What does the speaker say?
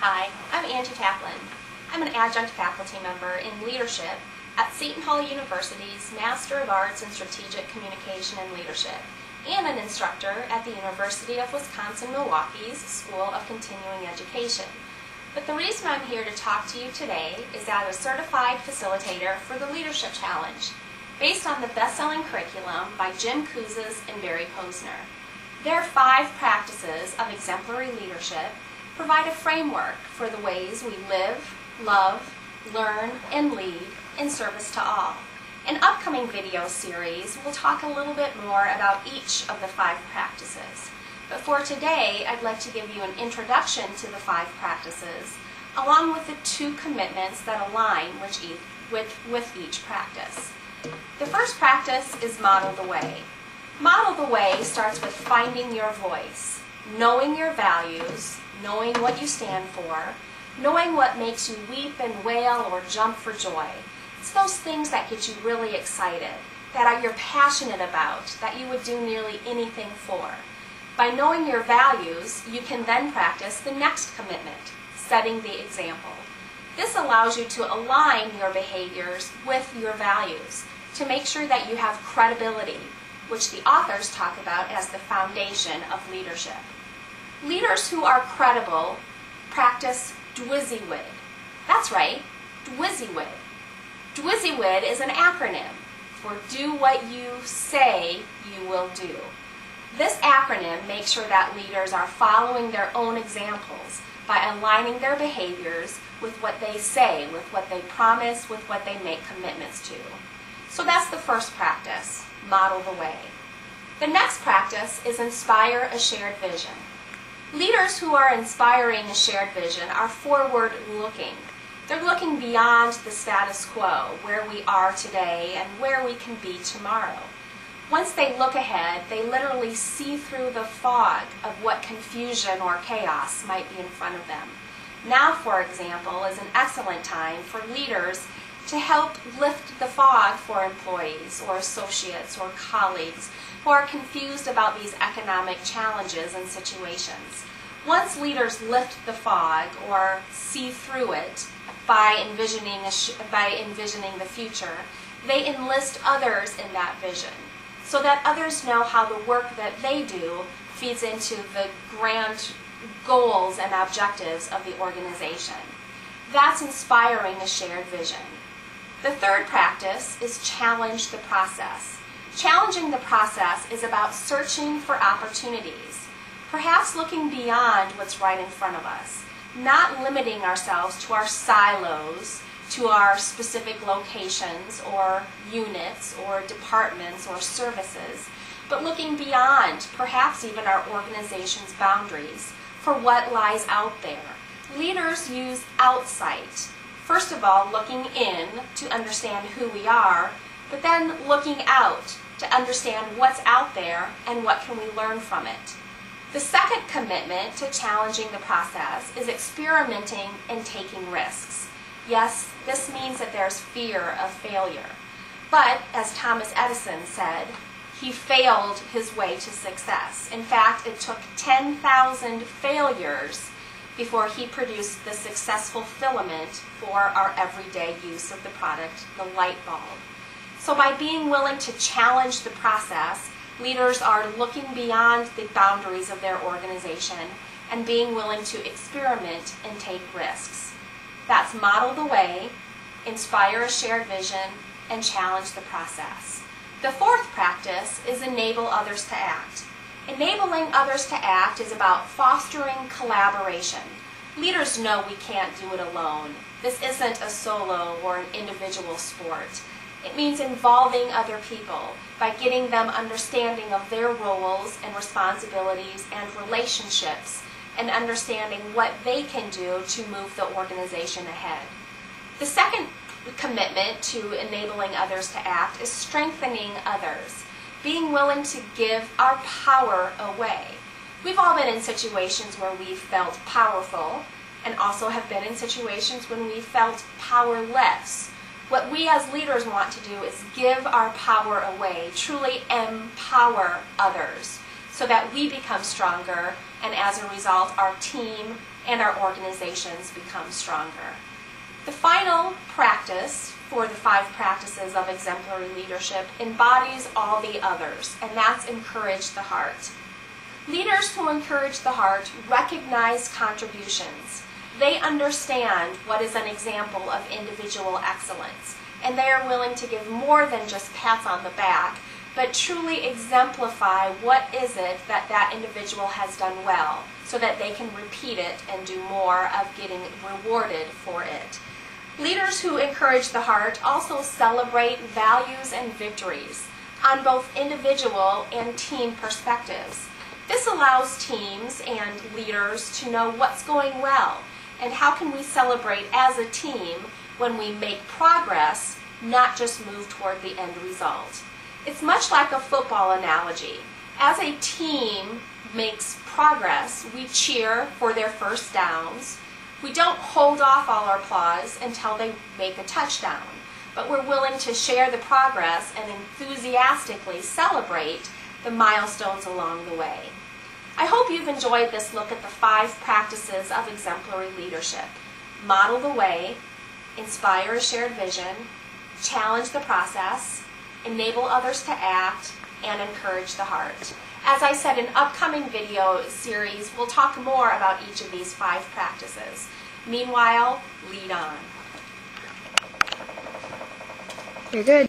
Hi, I'm Angie Taplin. I'm an adjunct faculty member in leadership at Seton Hall University's Master of Arts in Strategic Communication and Leadership, and an instructor at the University of Wisconsin-Milwaukee's School of Continuing Education. But the reason I'm here to talk to you today is that I'm a certified facilitator for the Leadership Challenge, based on the best-selling curriculum by Jim Kouzes and Barry Posner. Their 5 practices of exemplary leadership provide a framework for the ways we live, love, learn, and lead in service to all. An upcoming video series will talk a little bit more about each of the 5 practices. But for today, I'd like to give you an introduction to the 5 practices, along with the 2 commitments that align with each practice. The first practice is Model the Way. Model the Way starts with finding your voice, knowing your values, knowing what you stand for, knowing what makes you weep and wail or jump for joy. It's those things that get you really excited, that you're passionate about, that you would do nearly anything for. By knowing your values, you can then practice the next commitment, setting the example. This allows you to align your behaviors with your values to make sure that you have credibility, which the authors talk about as the foundation of leadership. Leaders who are credible practice DWIZWID. That's right, DWIZWID. DWIZWID is an acronym for Do What You Say You Will Do. This acronym makes sure that leaders are following their own examples by aligning their behaviors with what they say, with what they promise, with what they make commitments to. So that's the first practice, Model the Way. The next practice is Inspire a Shared Vision. Leaders who are inspiring a shared vision are forward-looking. They're looking beyond the status quo, where we are today and where we can be tomorrow. Once they look ahead, they literally see through the fog of what confusion or chaos might be in front of them. Now, for example, is an excellent time for leaders to help lift the fog for employees or associates or colleagues who are confused about these economic challenges and situations. Once leaders lift the fog or see through it by envisioning the future, they enlist others in that vision so that others know how the work that they do feeds into the grand goals and objectives of the organization. That's inspiring a shared vision. The third practice is Challenge the Process. Challenging the process is about searching for opportunities, perhaps looking beyond what's right in front of us, not limiting ourselves to our silos, to our specific locations or units or departments or services, but looking beyond perhaps even our organization's boundaries for what lies out there. Leaders use outsight. First of all, looking in to understand who we are, but then looking out to understand what's out there and what can we learn from it. The second commitment to challenging the process is experimenting and taking risks. Yes, this means that there's fear of failure. But, as Thomas Edison said, he failed his way to success. In fact, it took 10,000 failures before he produced the successful filament for our everyday use of the product, the light bulb. So by being willing to challenge the process, leaders are looking beyond the boundaries of their organization and being willing to experiment and take risks. That's Model the Way, Inspire a Shared Vision, and Challenge the Process. The fourth practice is Enable Others to Act. Enabling others to act is about fostering collaboration. Leaders know we can't do it alone. This isn't a solo or an individual sport. It means involving other people by getting them understanding of their roles and responsibilities and relationships and understanding what they can do to move the organization ahead. The second commitment to enabling others to act is strengthening others, being willing to give our power away. We've all been in situations where we've felt powerful and also have been in situations when we felt powerless. What we as leaders want to do is give our power away, truly empower others so that we become stronger and as a result our team and our organizations become stronger. The final practice for the 5 practices of exemplary leadership embodies all the others, and that's encourage the heart. Leaders who encourage the heart recognize contributions. They understand what is an example of individual excellence, and they are willing to give more than just pats on the back, but truly exemplify what is it that that individual has done well, so that they can repeat it and do more of getting rewarded for it. Leaders who encourage the heart also celebrate values and victories on both individual and team perspectives. This allows teams and leaders to know what's going well and how can we celebrate as a team when we make progress, not just move toward the end result. It's much like a football analogy. As a team makes progress, we cheer for their first downs. We don't hold off all our applause until they make a touchdown, but we're willing to share the progress and enthusiastically celebrate the milestones along the way. I hope you've enjoyed this look at the 5 practices of exemplary leadership. Model the way, inspire a shared vision, challenge the process, enable others to act, and encourage the heart. As I said, in upcoming video series, we'll talk more about each of these 5 practices. Meanwhile, lead on. You're good.